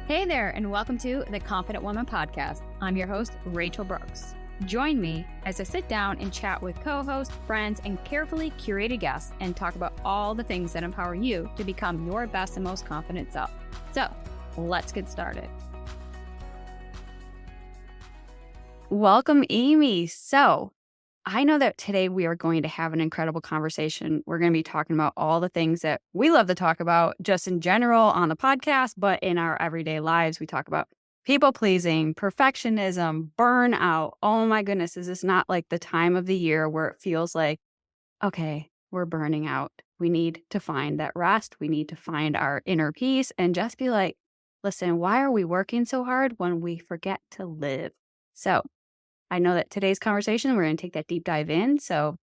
Hey there, and welcome to the Confident Woman Podcast. I'm your host, Rachel Brooks. Join me as I sit down and chat with co-hosts, friends, and carefully curated guests and talk about all the things that empower you to become your best and most confident self. So, let's get started. Welcome, Amy. So, I know that today we are going to have an incredible conversation. We're going to be talking about all the things that we love to talk about just in general on the podcast, but in our everyday lives. We talk about people pleasing, perfectionism, burnout. Oh my goodness, is this not like the time of the year where it feels like, okay, we're burning out. We need to find that rest. We need to find our inner peace and just be like, listen, why are we working so hard when we forget to live? So, I know that today's conversation, we're going to take that deep dive in. So,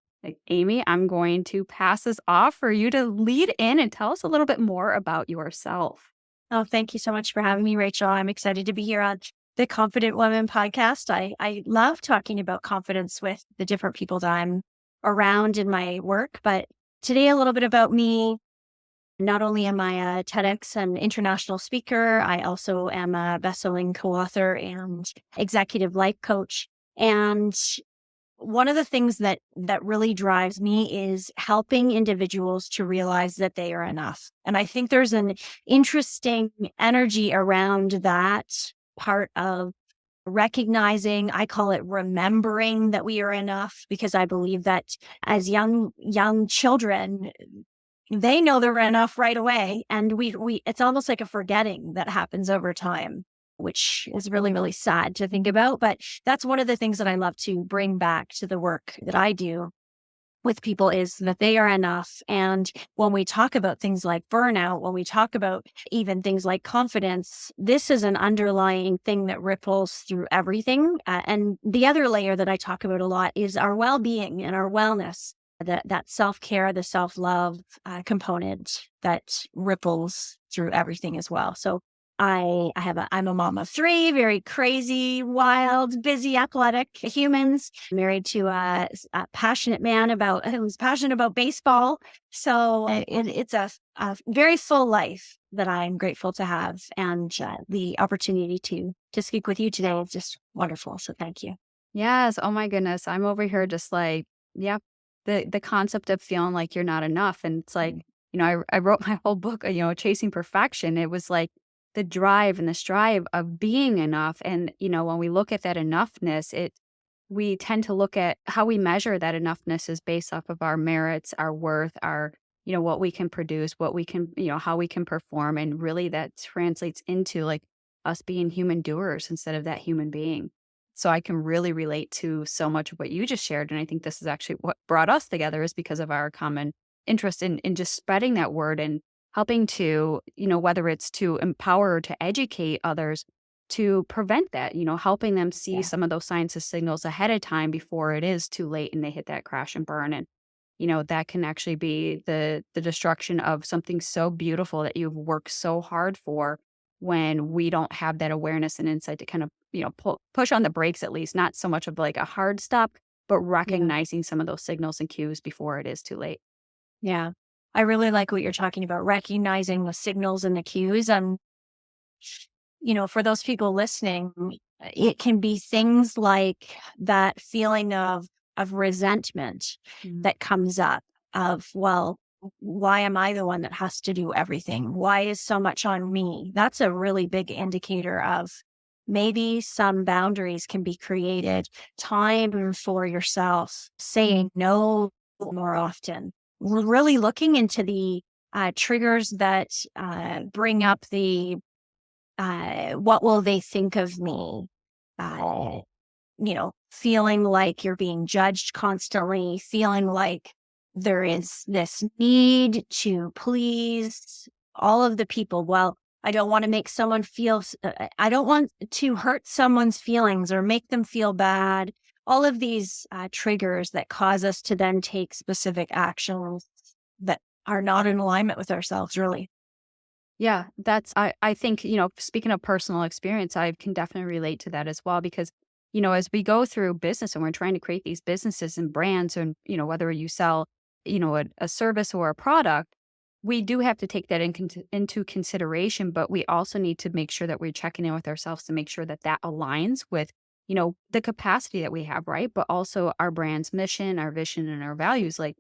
Amy, I'm going to pass this off for you to lead in and tell us a little bit more about yourself. Oh, thank you so much for having me, Rachel. I'm excited to be here on the Confident Woman podcast. I love talking about confidence with the different people that I'm around in my work. But today, a little bit about me. Not only am I a TEDx and international speaker, I also am a best-selling co-author and executive life coach. And one of the things that really drives me is helping individuals to realize that they are enough. And I think there's an interesting energy around that part of recognizing, I call it remembering that we are enough, because I believe that as young children, they know they're enough right away. And we it's almost like a forgetting that happens over time, which is really, really sad to think about. But that's one of the things that I love to bring back to the work that I do with people, is that they are enough. And when we talk about things like burnout, when we talk about even things like confidence, this is an underlying thing that ripples through everything. And the other layer that I talk about a lot is our well-being and our wellness, that self-care, the self-love component that ripples through everything as well. So I'm a mom of three, very crazy, wild, busy, athletic humans, married to a passionate man who's passionate about baseball. So it's a very full life that I'm grateful to have. And the opportunity to speak with you today is just wonderful. So thank you. Yes. Oh my goodness. I'm over here just like, yeah, the concept of feeling like you're not enough. And it's like, I wrote my whole book, Chasing Perfection. It was like the drive and the strive of being enough. And, when we look at that enoughness, we tend to look at how we measure that enoughness is based off of our merits, our worth, our, what we can produce, what we can, how we can perform. And really that translates into like us being human doers instead of that human being. So I can really relate to so much of what you just shared. And I think this is actually what brought us together, is because of our common interest in just spreading that word and helping to, whether it's to empower or to educate others to prevent that, helping them see some of those signs and signals ahead of time before it is too late and they hit that crash and burn. And, that can actually be the destruction of something so beautiful that you've worked so hard for, when we don't have that awareness and insight to kind of, push on the brakes, at least, not so much of like a hard stop, but recognizing some of those signals and cues before it is too late. Yeah. I really like what you're talking about, recognizing the signals and the cues. And, for those people listening, it can be things like that feeling of resentment that comes up of, well, why am I the one that has to do everything? Why is so much on me? That's a really big indicator of maybe some boundaries can be created, time for yourself, saying no more often. We're really looking into the triggers that bring up the what will they think of me? Feeling like you're being judged constantly, feeling like there is this need to please all of the people. Well, I don't want to make someone feel, I don't want to hurt someone's feelings or make them feel bad. All of these triggers that cause us to then take specific actions that are not in alignment with ourselves, really. Yeah, I think, speaking of personal experience, I can definitely relate to that as well, because, as we go through business and we're trying to create these businesses and brands and, whether you sell, a service or a product, we do have to take that into consideration, but we also need to make sure that we're checking in with ourselves to make sure that that aligns with, the capacity that we have, right? But also our brand's mission, our vision, and our values. Like,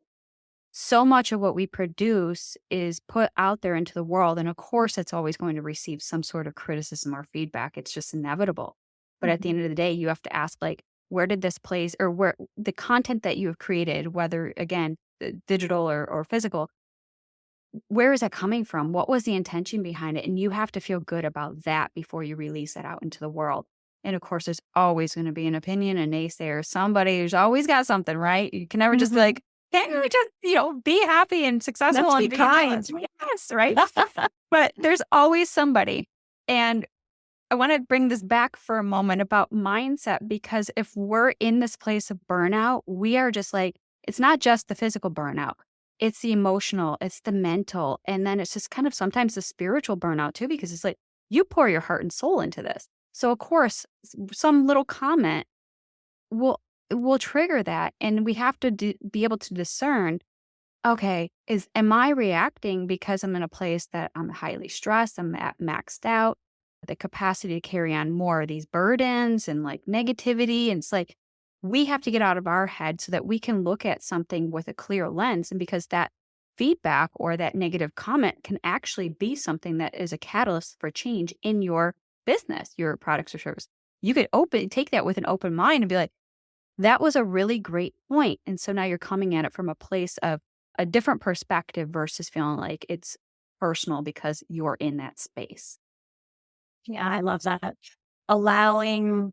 so much of what we produce is put out there into the world. And of course, it's always going to receive some sort of criticism or feedback. It's just inevitable. But at the Mhm. end of the day, you have to ask, like, where did this place or where the content that you have created, whether again, digital or physical, where is that coming from? What was the intention behind it? And you have to feel good about that before you release it out into the world. And of course, there's always going to be an opinion, a naysayer, somebody who's always got something, right? You can never just be Mhm. like, can't you just, be happy and successful Let's be and be kind. jealous? Yes, right? But there's always somebody. And I want to bring this back for a moment about mindset, because if we're in this place of burnout, we are just like, it's not just the physical burnout, it's the emotional, it's the mental. And then it's just kind of sometimes the spiritual burnout too, because it's like you pour your heart and soul into this. So, of course, some little comment will will trigger that. And we have to be able to discern, okay, am I reacting because I'm in a place that I'm highly stressed, I'm at maxed out, the capacity to carry on more of these burdens and like negativity? And it's like we have to get out of our head so that we can look at something with a clear lens. And because that feedback or that negative comment can actually be something that is a catalyst for change in your business, your products or service. You could take that with an open mind and be like, that was a really great point. And so now you're coming at it from a place of a different perspective versus feeling like it's personal because you're in that space. Yeah, I love that. Allowing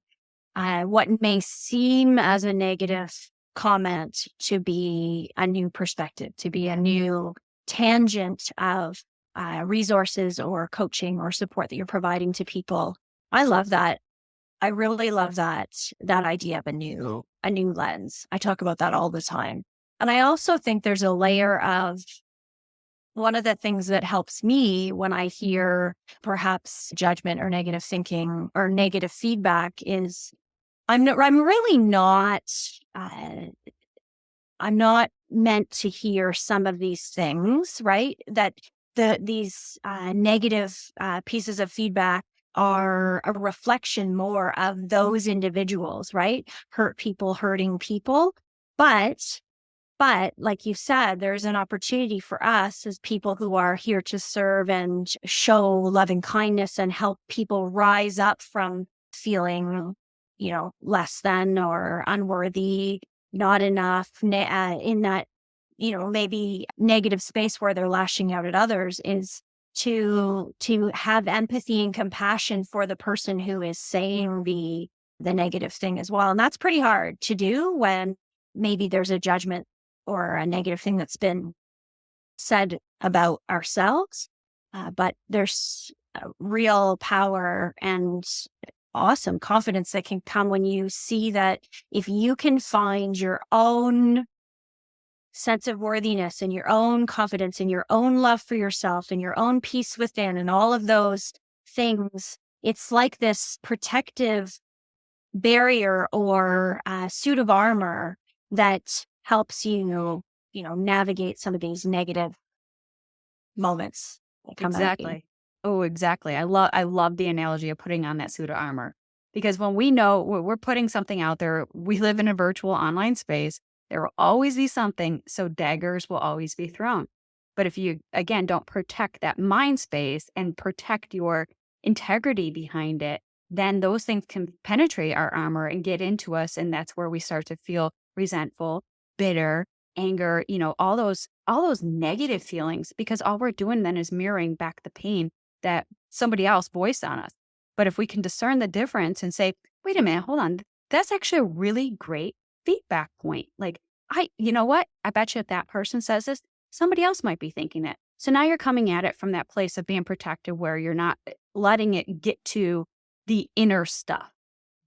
what may seem as a negative comment to be a new perspective, to be a new tangent of resources or coaching or support that you're providing to people. I love that. I really love that idea of a new lens. I talk about that all the time. And I also think there's a layer of one of the things that helps me when I hear perhaps judgment or negative thinking or negative feedback is I'm really not, uh, I'm not meant to hear some of these things, right? That these negative pieces of feedback are a reflection more of those individuals, right? Hurt people, hurting people. But like you said, there's an opportunity for us as people who are here to serve and show loving kindness and help people rise up from feeling, less than or unworthy, not enough, in that, maybe negative space where they're lashing out at others is to have empathy and compassion for the person who is saying the negative thing as well. And that's pretty hard to do when maybe there's a judgment or a negative thing that's been said about ourselves. But there's real power and awesome confidence that can come when you see that if you can find your own sense of worthiness and your own confidence and your own love for yourself and your own peace within and all of those things, it's like this protective barrier or suit of armor that helps you, navigate some of these negative moments that come at you. Exactly. Oh, exactly. I love the analogy of putting on that suit of armor, because when we know we're putting something out there, we live in a virtual online space. There will always be something, so daggers will always be thrown. But if you again don't protect that mind space and protect your integrity behind it, then those things can penetrate our armor and get into us, and that's where we start to feel resentful, bitter, anger, all those negative feelings, because all we're doing then is mirroring back the pain that somebody else voiced on us. But if we can discern the difference and say, wait a minute, hold on, that's actually a really great feedback point. Like, you know what? I bet you if that person says this, somebody else might be thinking it. So now you're coming at it from that place of being protected where you're not letting it get to the inner stuff.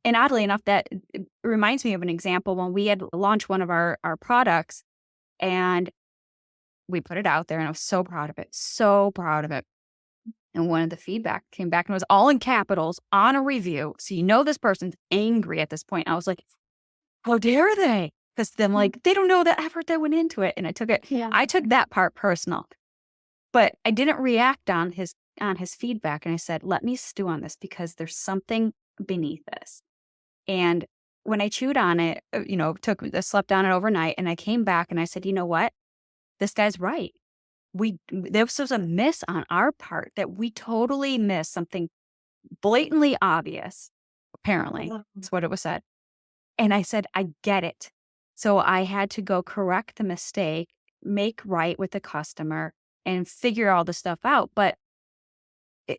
And oddly enough, that it reminds me of an example when we had launched one of our products, and we put it out there, and I was so proud of it, so proud of it. And one of the feedback came back and it was all in capitals on a review. So this person's angry at this point. I was like, how dare they? Because then Mm. like they don't know the effort that went into it. And Yeah. I took that part personal. But I didn't react on his feedback, and I said, "Let me stew on this because there's something beneath this." And when I chewed on it, I slept on it overnight, and I came back and I said, "You know what? This guy's right. This was a miss on our part that we totally missed something blatantly obvious, apparently." Mhm. That's what it was said. And I said, "I get it." So I had to go correct the mistake, make right with the customer, and figure all the stuff out. But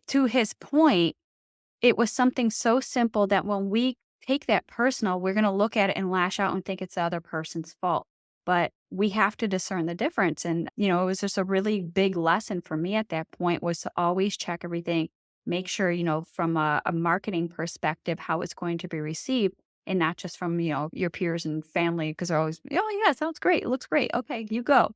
to his point, it was something so simple that when we take that personal, we're gonna look at it and lash out and think it's the other person's fault. But we have to discern the difference. And, it was just a really big lesson for me at that point was to always check everything, make sure, from a marketing perspective, how it's going to be received. And not just from, your peers and family, because they're always, "Oh, yeah, sounds great. It looks great. Okay, you go."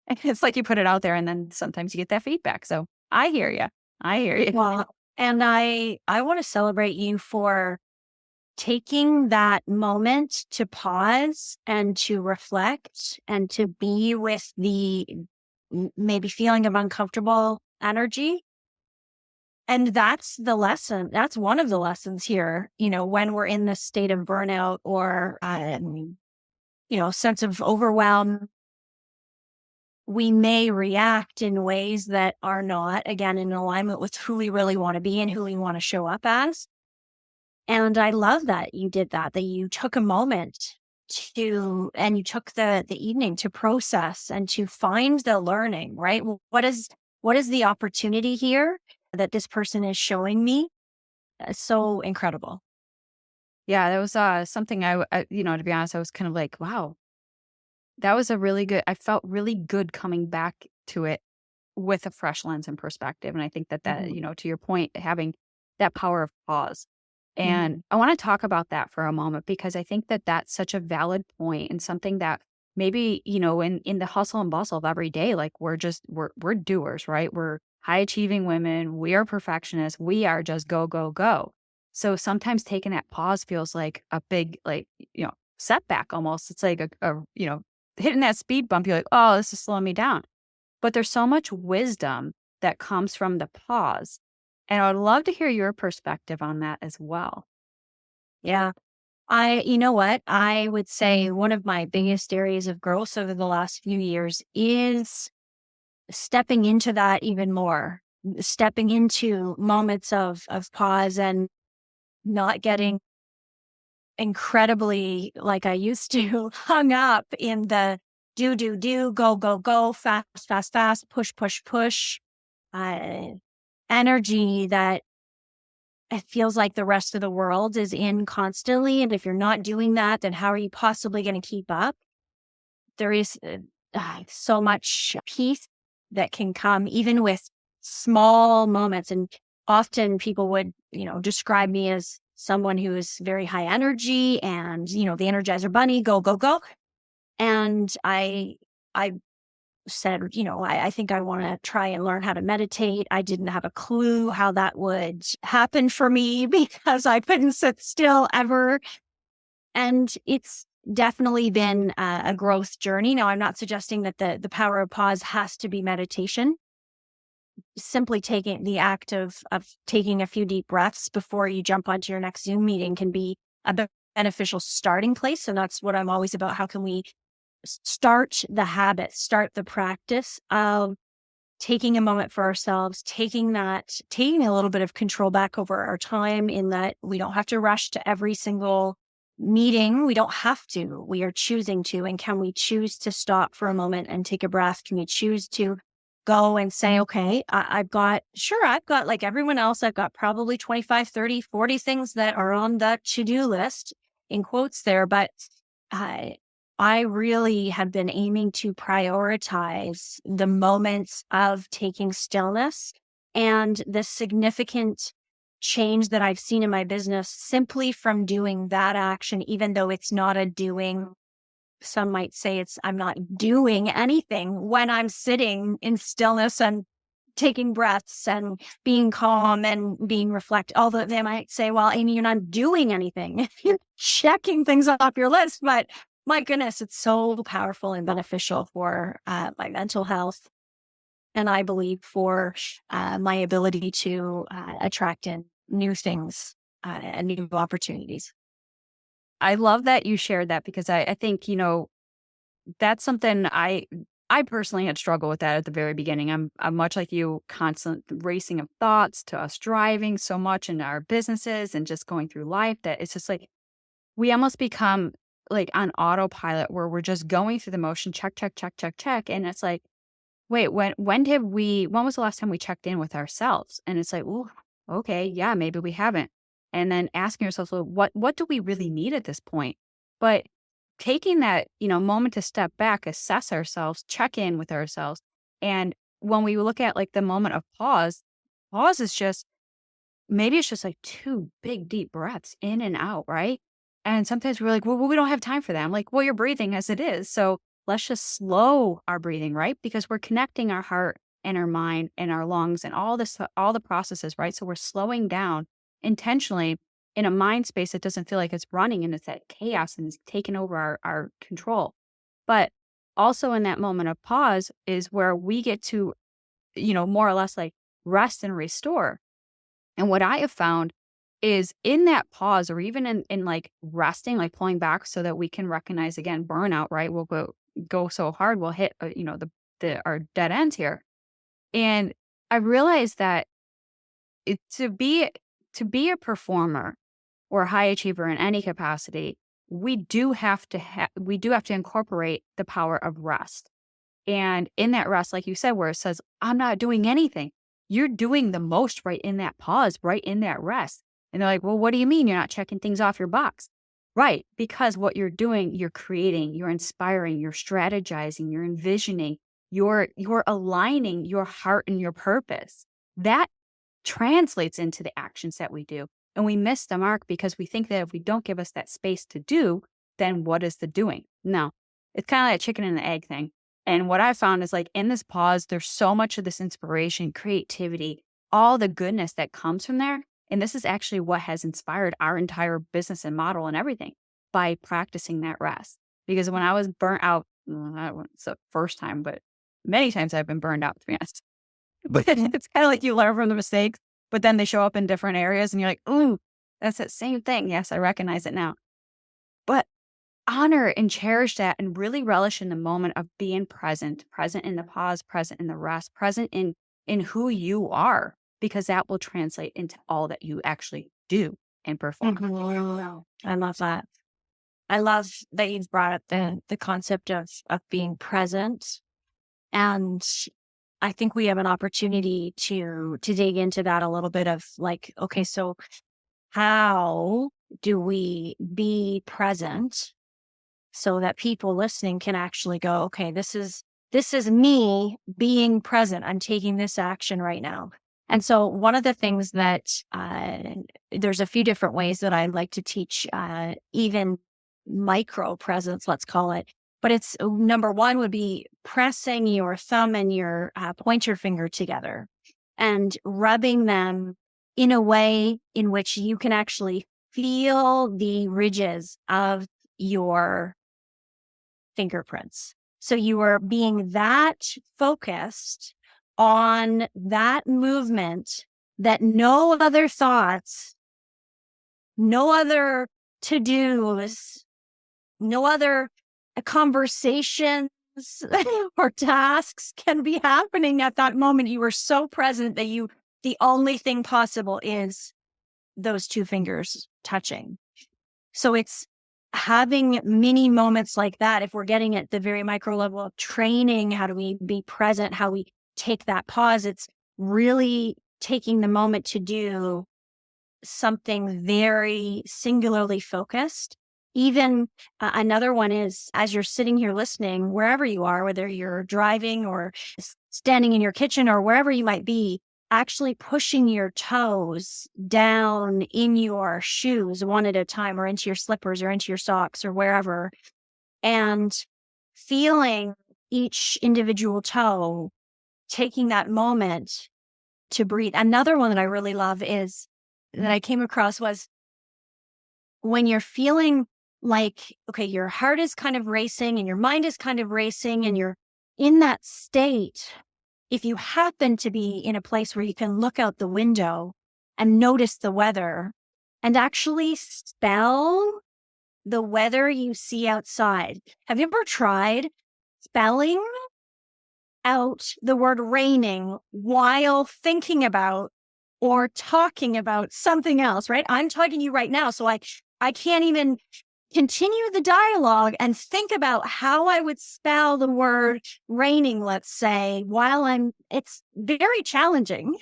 And it's like you put it out there and then sometimes you get that feedback. So I hear you. I hear you. Well, and I want to celebrate you for taking that moment to pause and to reflect and to be with the maybe feeling of uncomfortable energy. And that's the lesson. That's one of the lessons here, when we're in this state of burnout or, sense of overwhelm, we may react in ways that are not, again, in alignment with who we really want to be and who we want to show up as. And I love that you did that you took a moment and you took the evening to process and to find the learning, right? What is the opportunity here that this person is showing me? So incredible. Yeah, that was, something to be honest, I was kind of like, "Wow, that was a really good." I felt really good coming back to it with a fresh lens and perspective, and I think that, Mhm, to your point, having that power of pause. And mhm, I wanna talk about that for a moment because I think that that's such a valid point and something that maybe, in the hustle and bustle of every day, like, we're doers, right? We're high achieving women, we are perfectionists, we are just go, go, go. So sometimes taking that pause feels like a big, like, setback almost. It's like hitting that speed bump, you're like, "Oh, this is slowing me down." But there's so much wisdom that comes from the pause, and I would love to hear your perspective on that as well. yeah. You know what? I would say one of my biggest areas of growth over the last few years is stepping into that even more, stepping into moments of pause and not getting incredibly, like I used to, hung up in the do, go, go, go, fast, fast, fast, push, push, push, uh, energy that it feels like the rest of the world is in constantly. And if you're not doing that, then how are you possibly going to keep up? There is so much peace that can come even with small moments. And often people would, describe me as someone who is very high energy and, the energizer bunny, go, go, go. And I said, I think I want to try and learn how to meditate. I didn't have a clue how that would happen for me because I couldn't sit still ever. And it's definitely been a growth journey. Now, I'm not suggesting that the power of pause has to be meditation. Simply taking the act of taking a few deep breaths before you jump onto your next Zoom meeting can be a beneficial starting place. And that's what I'm always about. How can we start the habit, start the practice of taking a moment for ourselves, taking a little bit of control back over our time in that we don't have to rush to every single meeting. We don't have to. We are choosing to. And can we choose to stop for a moment and take a breath? Can we choose to go and say, okay, I've got like everyone else, I've got probably 25, 30, 40 things that are on the to-do list in quotes there, but I I really have been aiming to prioritize the moments of taking stillness and the significant change that I've seen in my business simply from doing that action, even though it's not a doing. Some might say I'm not doing anything when I'm sitting in stillness and taking breaths and being calm and being reflect. Although they might say, well, Amy, you're not doing anything. You're checking things off your list. But my goodness, it's so powerful and beneficial for my mental health. and I believe for my ability to attract in new things and new opportunities. I love that you shared that because I think, that's something I personally had struggled with that at the very beginning. I'm much like you, constant racing of thoughts to us driving so much in our businesses and just going through life that it's just like we almost become like on autopilot where we're just going through the motion, check, check, check, check, check. And it's like, wait, when was the last time we checked in with ourselves? And it's like, "Ooh, okay, yeah, maybe we haven't." And then asking yourself, "Well, what do we really need at this point?" But taking that, moment to step back, assess ourselves, check in with ourselves. And when we look at like the moment of pause is just maybe it's just like 2 big deep breaths in and out, right? And sometimes we're like, "Well, we don't have time for that." I'm like, "Well, you're breathing as it is, so let's just slow our breathing," right? Because we're connecting our heart and our mind and our lungs and all the processes, right? So we're slowing down intentionally in a mind space that doesn't feel like it's running and it's that chaos and it's taking over our control. But also in that moment of pause is where we get to, more or less like rest and restore. And what I have found is in that pause or even in like resting, like pulling back so that we can recognize again burnout, right? We'll go so hard, we'll hit, our dead ends here. And I realized that it, to be a performer or a high achiever in any capacity, we do have to incorporate the power of rest. And in that rest, like you said, where it says, I'm not doing anything, you're doing the most right in that pause, right in that rest. And they're like, well, what do you mean you're not checking things off your box? Right. Because what you're doing, you're creating, you're inspiring, you're strategizing, you're envisioning, you're aligning your heart and your purpose. That translates into the actions that we do. And we miss the mark because we think that if we don't give us that space to do, then what is the doing? No, it's kind of like a chicken and the egg thing. And what I found is like in this pause, there's so much of this inspiration, creativity, all the goodness that comes from there. And this is actually what has inspired our entire business and model and everything by practicing that rest. Because when I was burnt out, it's the first time, but many times I've been burned out, to be honest. But it's kinda like you learn from the mistakes, but then they show up in different areas and you're like, "Ooh, that's that same thing. Yes, I recognize it now." But honor and cherish that and really relish in the moment of being present, present in the pause, present in the rest, present in who you are, because that will translate into all that you actually do and perform. Mhm. I love that. I love that you've brought up the concept of being present. And I think we have an opportunity to dig into that a little bit of like, okay, so how do we be present so that people listening can actually go, okay, this is me being present. I'm taking this action right now. And so one of the things that there's a few different ways that I like to teach, even micro presence, let's call it. But it's number one would be pressing your thumb and your pointer finger together and rubbing them in a way in which you can actually feel the ridges of your fingerprints. So you are being that focused on that movement that no other thoughts, no other to dos, no other conversations or tasks can be happening at that moment. You are so present that the only thing possible is those two fingers touching. So it's having mini moments like that. If we're getting at the very micro level of training, how do we be present? How we take that pause? It's really taking the moment to do something very singularly focused. Even another one is as you're sitting here listening, wherever you are, whether you're driving or standing in your kitchen or wherever you might be, actually pushing your toes down in your shoes one at a time or into your slippers or into your socks or wherever, and feeling each individual toe, taking that moment to breathe. Another one that I really love is that I came across was when you're feeling like, okay, your heart is kind of racing and your mind is kind of racing and you're in that state if you happen to be in a place where you can look out the window and notice the weather and actually spell the weather you see outside. Have you ever tried spelling out the word raining while thinking about or talking about something else, right? I'm talking to you right now, so I can't even continue the dialogue and think about how I would spell the word raining, let's say, it's very challenging.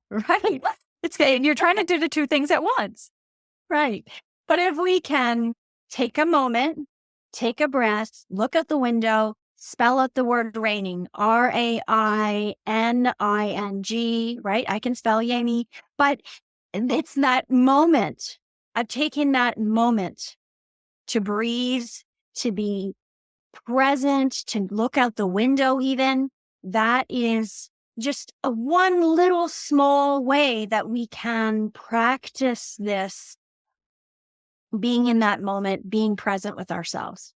Right. It's and you're trying to do the two things at once. Right. But if we can take a moment, take a breath, look out the window, spell out the word raining, RAINING, right? I can spell Yami, but it's that moment. I've taken that moment to breathe, to be present, to look out the window even. That is just a one little small way that we can practice this, being in that moment, being present with ourselves.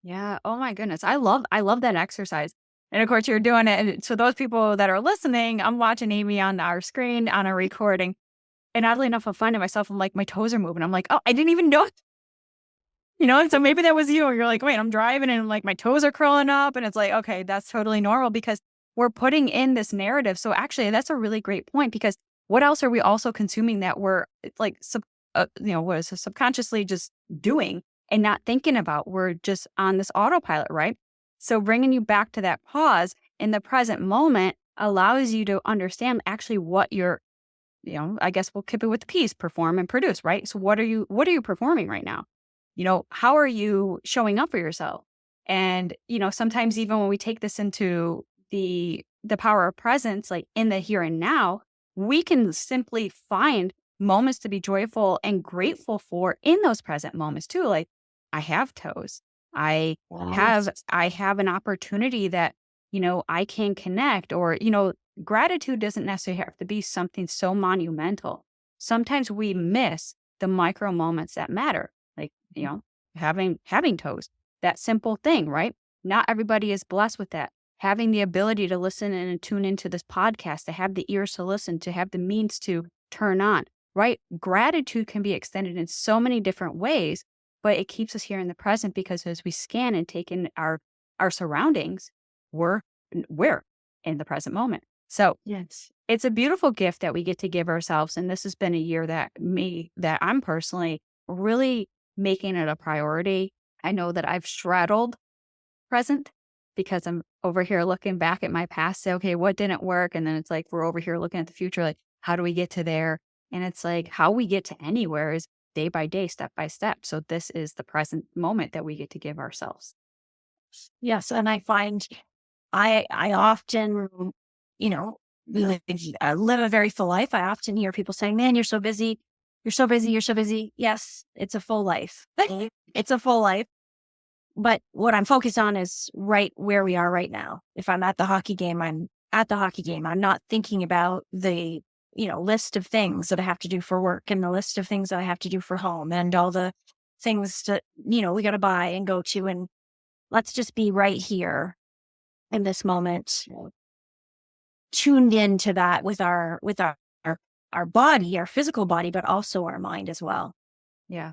Yeah. Oh my goodness. I love that exercise. And of course you're doing it. And so those people that are listening, I'm watching Amy on our screen on a recording. And oddly enough, I'm finding myself, I'm like, my toes are moving. I'm like, oh, I didn't even know. And so maybe that was you. You're like, wait, I'm driving and like my toes are curling up. And it's like, okay, that's totally normal because we're putting in this narrative. So actually, that's a really great point because what else are we also consuming that we're like, what is it, subconsciously just doing and not thinking about? We're just on this autopilot, right? So bringing you back to that pause in the present moment allows you to understand actually what you're, I guess we'll keep it with the piece, perform and produce, right? So what are you performing right now? How are you showing up for yourself? And, sometimes even when we take this into the power of presence, like in the here and now, we can simply find moments to be joyful and grateful for in those present moments too. Like I have toes. I have Yes. I have an opportunity that, I can connect or, gratitude doesn't necessarily have to be something so monumental. Sometimes we miss the micro moments that matter like, having toes, that simple thing, right? Not everybody is blessed with that. Having the ability to listen and tune into this podcast, to have the ears to listen, to have the means to turn on, right? Gratitude can be extended in so many different ways, but it keeps us here in the present because as we scan and take in our surroundings, we're we're in the present moment. So Yes. it's a beautiful gift that we get to give ourselves. And this has been a year that I'm personally really making it a priority. I know that I've straddled present because I'm over here looking back at my past, say, okay, what didn't work? And then it's like, we're over here looking at the future, like, how do we get to there? And it's like, how we get to anywhere is day by day, step by step. So this is the present moment that we get to give ourselves. Yes. And I find I often, you know, live, live a very full life. I often hear people saying, man, you're so busy. You're so busy. You're so busy. Yes, it's a full life. It's a full life. But what I'm focused on is right where we are right now. If I'm at the hockey game, I'm at the hockey game. I'm not thinking about the, list of things that I have to do for work and the list of things that I have to do for home and all the things that, we got to buy and go to. And let's just be right here in this moment, tuned into that with our body, our physical body, but also our mind as well. Yeah.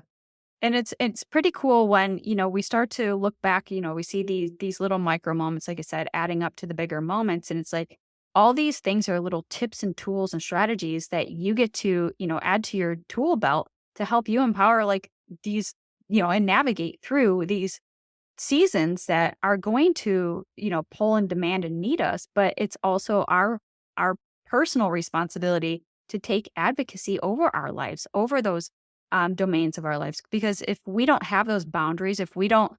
And it's pretty cool when, we start to look back, we see these little micro moments, like I said, adding up to the bigger moments. And it's like all these things are little tips and tools and strategies that you get to, add to your tool belt to help you empower like these, and navigate through these seasons that are going to, pull and demand and need us. But it's also our personal responsibility to take advocacy over our lives, over those domains of our lives. Because if we don't have those boundaries, if we don't,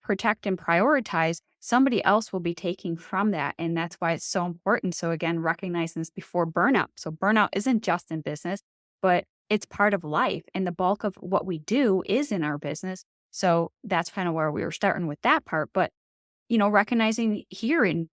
protect and prioritize, somebody else will be taking from that. And that's why it's so important. So again, recognizing this before burnout. So burnout isn't just in business, but it's part of life. And the bulk of what we do is in our business. So that's kind of where we were starting with that part. But recognizing here in,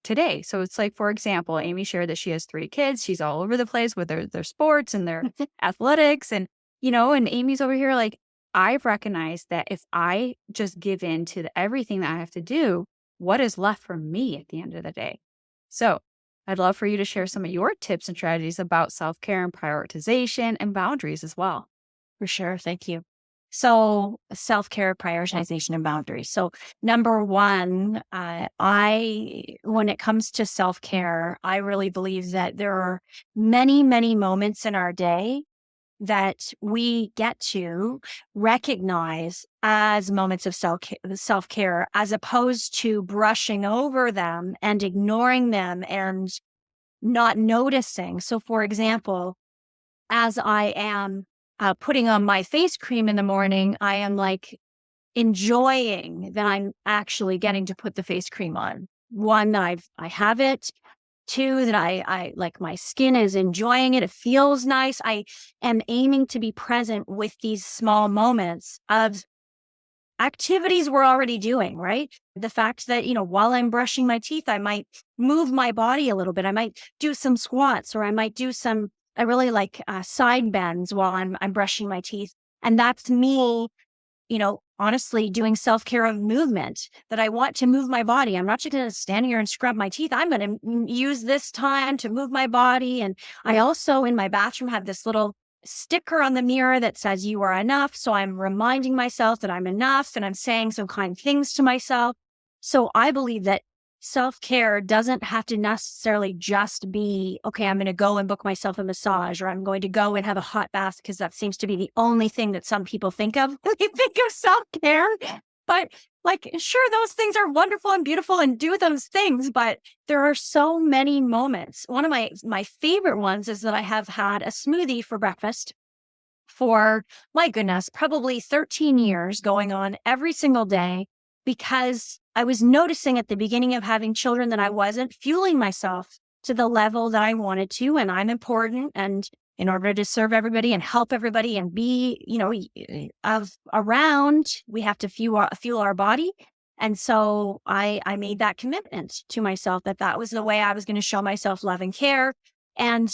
today. So it's like, for example, Amy shared that she has 3 kids. She's all over the place with their sports and their athletics. And, and Amy's over here like, I've recognized that if I just give in to everything that I have to do, what is left for me at the end of the day? So I'd love for you to share some of your tips and strategies about self-care and prioritization and boundaries as well. For sure. Thank you. So, self care, prioritization, and boundaries. So, number one, when it comes to self care, I really believe that there are many, many moments in our day that we get to recognize as moments of self care, as opposed to brushing over them and ignoring them and not noticing. So, for example, as I am putting on my face cream in the morning, I am like enjoying that I'm actually getting to put the face cream on. One, I have it. Two, that I like my skin is enjoying it. It feels nice. I am aiming to be present with these small moments of activities we're already doing, right? The fact that, while I'm brushing my teeth, I might move my body a little bit. I might do some squats, or I might do some, I really like side bends while I'm brushing my teeth. And that's me, honestly doing self-care of movement, that I want to move my body. I'm not just going to stand here and scrub my teeth. I'm going to use this time to move my body. And I also in my bathroom have this little sticker on the mirror that says you are enough. So I'm reminding myself that I'm enough, and I'm saying some kind things to myself. So I believe that self-care doesn't have to necessarily just be, okay, I'm going to go and book myself a massage, or I'm going to go and have a hot bath, because that seems to be the only thing that some people think of when they think of self-care. But like, sure, those things are wonderful and beautiful and do those things, but there are so many moments. One of my favorite ones is that I have had a smoothie for breakfast for, my goodness, probably 13 years, going on every single day, because I was noticing at the beginning of having children that I wasn't fueling myself to the level that I wanted to. And I'm important. And in order to serve everybody and help everybody and be, around, we have to fuel our body. And so I made that commitment to myself that that was the way I was going to show myself love and care. And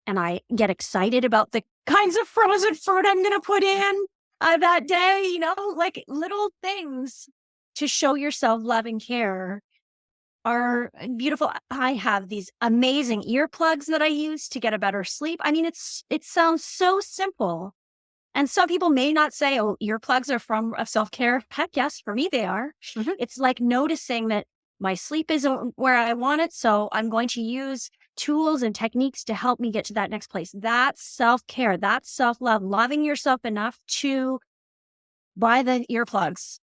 and I get excited about the kinds of frozen fruit I'm going to put in that day, like little things to show yourself love and care are beautiful. I have these amazing earplugs that I use to get a better sleep. I mean, it sounds so simple. And some people may not say, oh, earplugs are from a self-care. Heck yes, for me they are. Mhm. It's like noticing that my sleep isn't where I want it, so I'm going to use tools and techniques to help me get to that next place. That's self-care. That's self-love, loving yourself enough to buy the earplugs,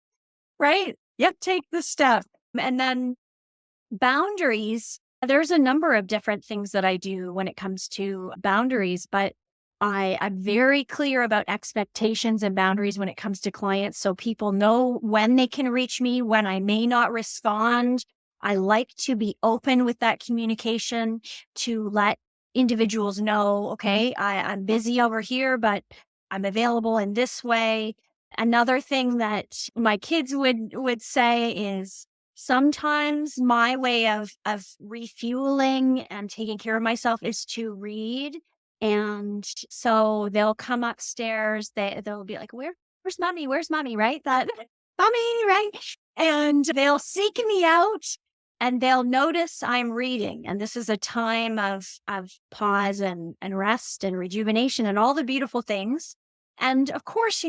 right? Yep, take the step. And then boundaries. There's a number of different things that I do when it comes to boundaries, but I'm very clear about expectations and boundaries when it comes to clients. So people know when they can reach me, when I may not respond. I like to be open with that communication to let individuals know, okay, I'm busy over here, but I'm available in this way. Another thing that my kids would say is, sometimes my way of refueling and taking care of myself is to read. And so they'll come upstairs, they'll be like, where's mommy? Where's mommy? Right? That mommy, right? And they'll seek me out and they'll notice I'm reading. And this is a time of pause and rest and rejuvenation and all the beautiful things. And of course,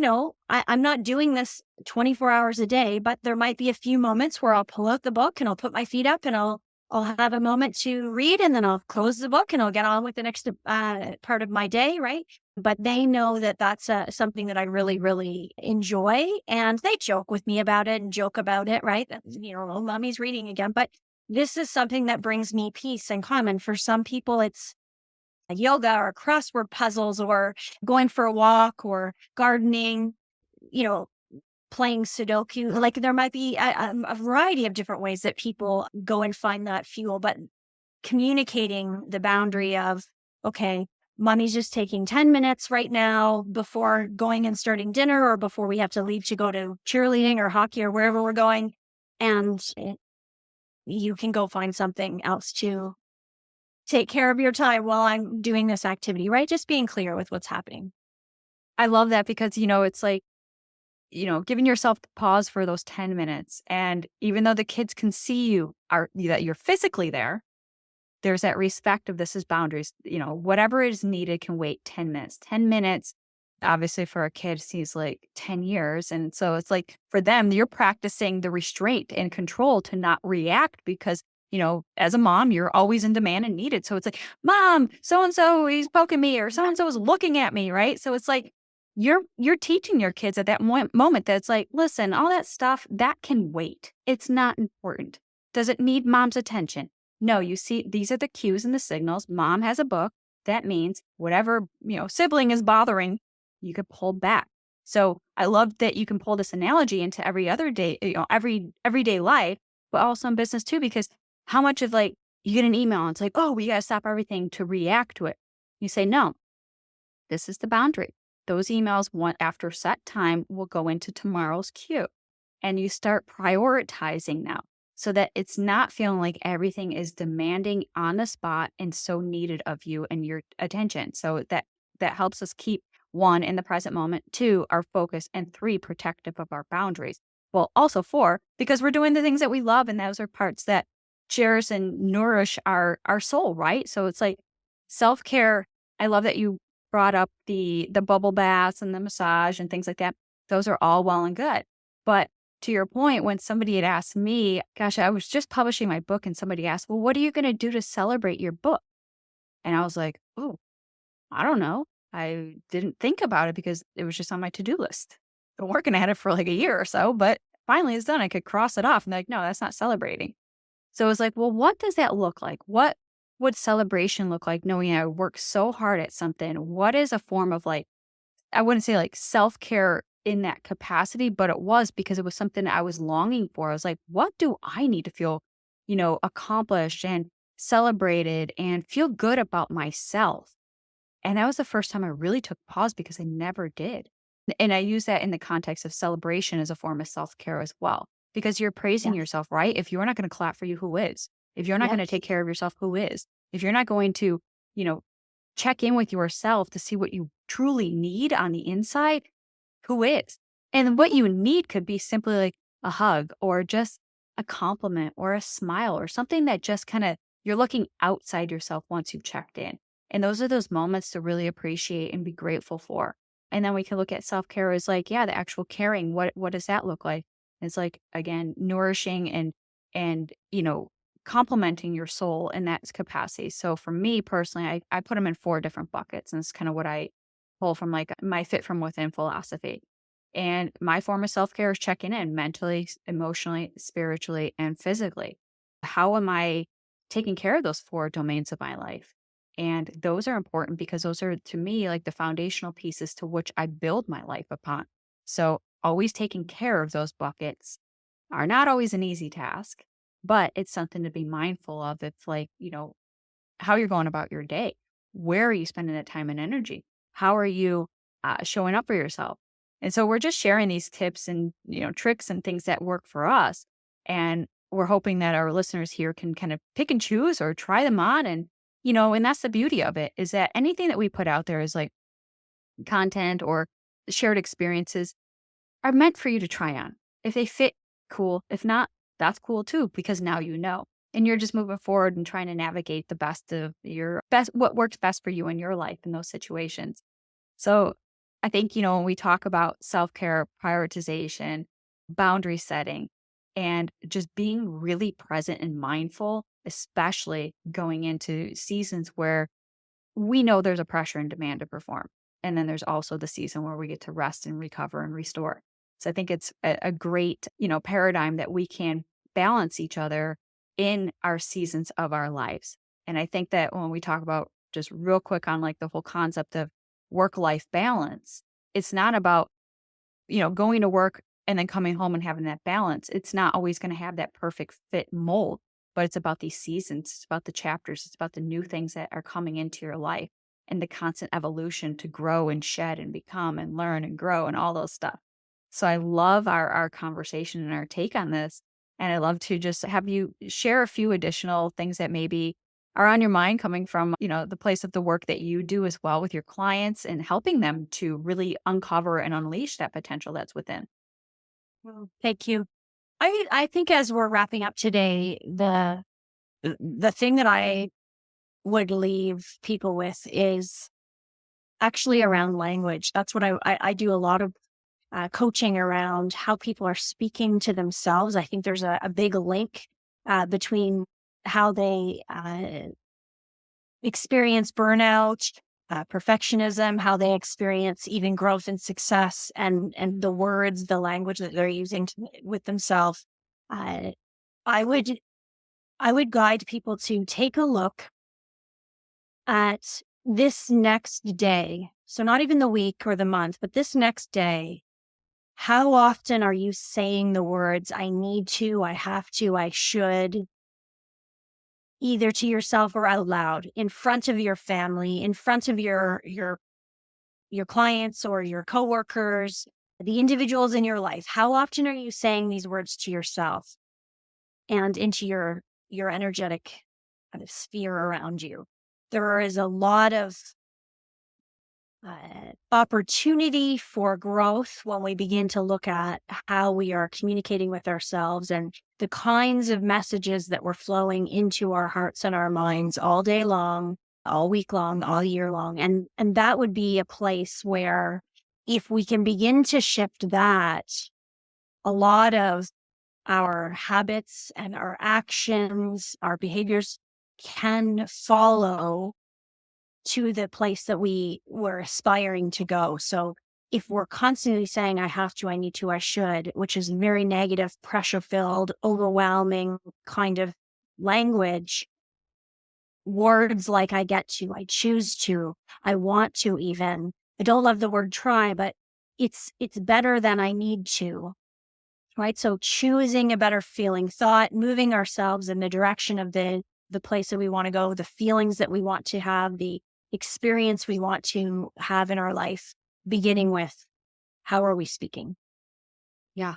I'm not doing this 24 hours a day, but there might be a few moments where I'll pull out the book and I'll put my feet up and I'll have a moment to read, and then I'll close the book and I'll get on with the next part of my day, right? But they know that that's something that I really, really enjoy, and they joke with me about it and joke about it, right? That, oh, mommy's reading again. But this is something that brings me peace and calm. And for some people, it's yoga or crossword puzzles or going for a walk or gardening, you know, playing Sudoku. Like there might be a variety of different ways that people go and find that fuel, but communicating the boundary of, okay, mommy's just taking 10 minutes right now before going and starting dinner, or before we have to leave to go to cheerleading or hockey or wherever we're going. And you can go find something else to take care of your time while I'm doing this activity, right? Just being clear with what's happening. I love that because, it's like, giving yourself the pause for those 10 minutes. And even though the kids can see that you're physically there, there's that respect of this is boundaries. Whatever is needed can wait 10 minutes. 10 minutes, obviously, for a kid seems like 10 years. And so it's like for them, you're practicing the restraint and control to not react because, as a mom, you're always in demand and needed. So it's like, Mom, so and so, he's poking me, or so and so is looking at me, right? So it's like, you're teaching your kids at that moment that it's like, listen, all that stuff that can wait. It's not important. Does it need mom's attention? No, you see, these are the cues and the signals. Mom has a book. That means whatever, sibling is bothering, you could pull back. So I love that you can pull this analogy into every other day, every everyday life, but also in business too, because how much of like you get an email and it's like, oh, we got to stop everything to react to it. You say, no, this is the boundary. Those emails after set time will go into tomorrow's queue. And you start prioritizing now so that it's not feeling like everything is demanding on the spot and so needed of you and your attention. So that helps us keep one in the present moment, two, our focus, and three, protective of our boundaries. Well, also four, because we're doing the things that we love and those are parts that cherish and nourish our soul, right? So it's like self-care. I love that you brought up the bubble baths and the massage and things like that. Those are all well and good. But to your point, when somebody had asked me, gosh, I was just publishing my book and somebody asked, well, what are you going to do to celebrate your book? And I was like, oh, I don't know. I didn't think about it because it was just on my to-do list. Been working at it for like a year or so, but finally it's done. I could cross it off. And they're like, no, that's not celebrating. So it was like, well, what does that look like? What would celebration look like knowing I worked so hard at something? What is a form of like, I wouldn't say like self-care in that capacity, but it was because it was something I was longing for. I was like, what do I need to feel, accomplished and celebrated and feel good about myself? And that was the first time I really took pause because I never did. And I use that in the context of celebration as a form of self-care as well, because you're praising Yes. yourself, right? If you're not going to clap for you, who is? If you're not going to Yes. take care of yourself, who is? If you're not going to, you know, check in with yourself to see what you truly need on the inside, who is? And what you need could be simply like a hug or just a compliment or a smile or something that just kind of you're looking outside yourself once you've checked in. And those are those moments to really appreciate and be grateful for. And then we can look at self-care as like, yeah, the actual caring. What does that look like? It's like again, nourishing and complimenting your soul in that capacity. So for me personally, I put them in four different buckets. And it's kind of what I pull from like my fit from within philosophy. And my form of self-care is checking in mentally, emotionally, spiritually, and physically. How am I taking care of those four domains of my life? And those are important because those are to me like the foundational pieces to which I build my life upon. So always taking care of those buckets are not always an easy task, but it's something to be mindful of. It's like, how you're going about your day. Where are you spending that time and energy? How are you showing up for yourself? And so we're just sharing these tips and tricks and things that work for us. And we're hoping that our listeners here can kind of pick and choose or try them on. And that's the beauty of it is that anything that we put out there is like content or shared experiences are meant for you to try on. If they fit, cool. If not, that's cool too, because now you know. And you're just moving forward and trying to navigate the best of your best, what works best for you in your life in those situations. So I think, when we talk about self care, prioritization, boundary setting, and just being really present and mindful, especially going into seasons where we know there's a pressure and demand to perform. And then there's also the season where we get to rest and recover and restore. So I think it's a great, paradigm that we can balance each other in our seasons of our lives. And I think that when we talk about just real quick on like the whole concept of work life balance, it's not about, going to work and then coming home and having that balance. It's not always going to have that perfect fit mold, but it's about these seasons. It's about the chapters. It's about the new things that are coming into your life and the constant evolution to grow and shed and become and learn and grow and all those stuff. So I love our conversation and our take on this. And I love to just have you share a few additional things that maybe are on your mind coming from, the place of the work that you do as well with your clients and helping them to really uncover and unleash that potential that's within. Well, thank you. I think as we're wrapping up today, the thing that I would leave people with is actually around language. That's what I do a lot of coaching around how people are speaking to themselves. I think there's a big link between how they experience burnout, perfectionism, how they experience even growth and success, and the words, the language that they're using with themselves. Uh, I would guide people to take a look at this next day. So not even the week or the month, but this next day. How often are you saying the words, I need to, I have to, I should, either to yourself or out loud, in front of your family, in front of your clients or your coworkers, the individuals in your life? How often are you saying these words to yourself and into your energetic kind of sphere around you? There is a lot of opportunity for growth when we begin to look at how we are communicating with ourselves and the kinds of messages that we're flowing into our hearts and our minds all day long, all week long, all year long. And that would be a place where, if we can begin to shift that, a lot of our habits and our actions, our behaviors can follow to the place that we were aspiring to go. So if we're constantly saying, I have to, I need to, I should, which is very negative, pressure filled, overwhelming kind of language, words like I get to, I choose to, I want to, even, I don't love the word try, but it's better than I need to, right? So choosing a better feeling thought, moving ourselves in the direction of the place that we want to go, the feelings that we want to have, the experience we want to have in our life, beginning with, how are we speaking? Yeah.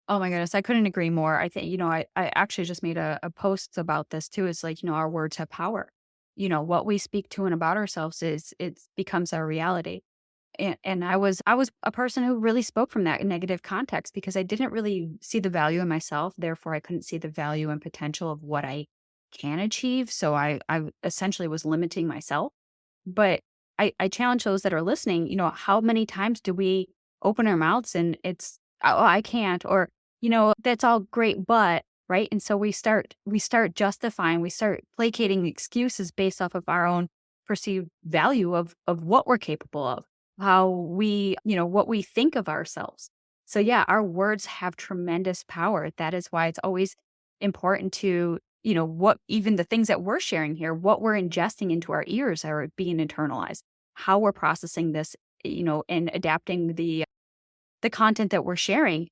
Oh my goodness. I couldn't agree more. I think, I actually just made a post about this too. It's like, our words have power. What we speak to and about ourselves it becomes our reality. And I was a person who really spoke from that negative context because I didn't really see the value in myself. Therefore, I couldn't see the value and potential of what I can achieve. So I essentially was limiting myself. But I challenge those that are listening, how many times do we open our mouths and it's, oh, I can't, or, that's all great, but, right? And so we start justifying, we start placating excuses based off of our own perceived value of what we're capable of, how we, what we think of ourselves. So yeah, our words have tremendous power. That is why it's always important to, what even the things that we're sharing here, what we're ingesting into our ears are being internalized, how we're processing this, and adapting the content that we're sharing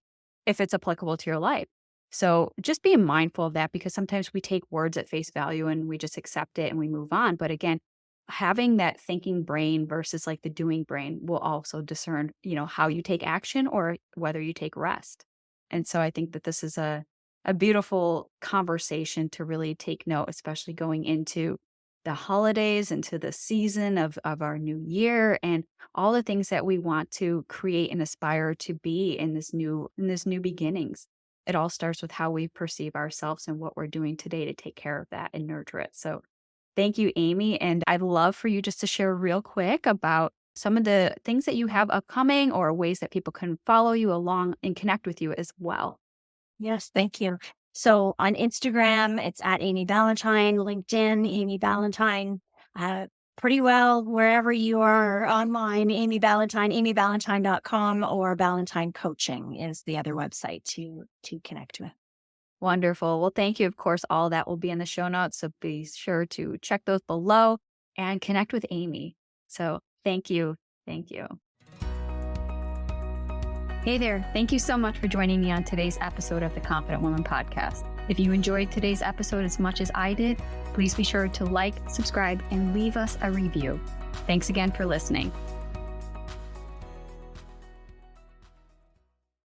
if it's applicable to your life. So just being mindful of that, because sometimes we take words at face value and we just accept it and we move on. But again, having that thinking brain versus like the doing brain will also discern, how you take action or whether you take rest. And so I think that this is a beautiful conversation to really take note, especially going into the holidays, into the season of our new year, and all the things that we want to create and aspire to be in this new beginnings. It all starts with how we perceive ourselves and what we're doing today to take care of that and nurture it. So thank you, Amy. And I'd love for you just to share real quick about some of the things that you have upcoming or ways that people can follow you along and connect with you as well. Yes, thank you. So on Instagram, it's at Amy Ballantyne, LinkedIn, Amy Ballantyne, pretty well wherever you are online, Amy Ballantyne, amyballantyne.com, or Ballantyne Coaching is the other website to connect with. Wonderful. Well, thank you. Of course, all that will be in the show notes. So be sure to check those below and connect with Amy. So thank you. Thank you. Hey there. Thank you so much for joining me on today's episode of the Confident Woman Podcast. If you enjoyed today's episode as much as I did, please be sure to like, subscribe, and leave us a review. Thanks again for listening.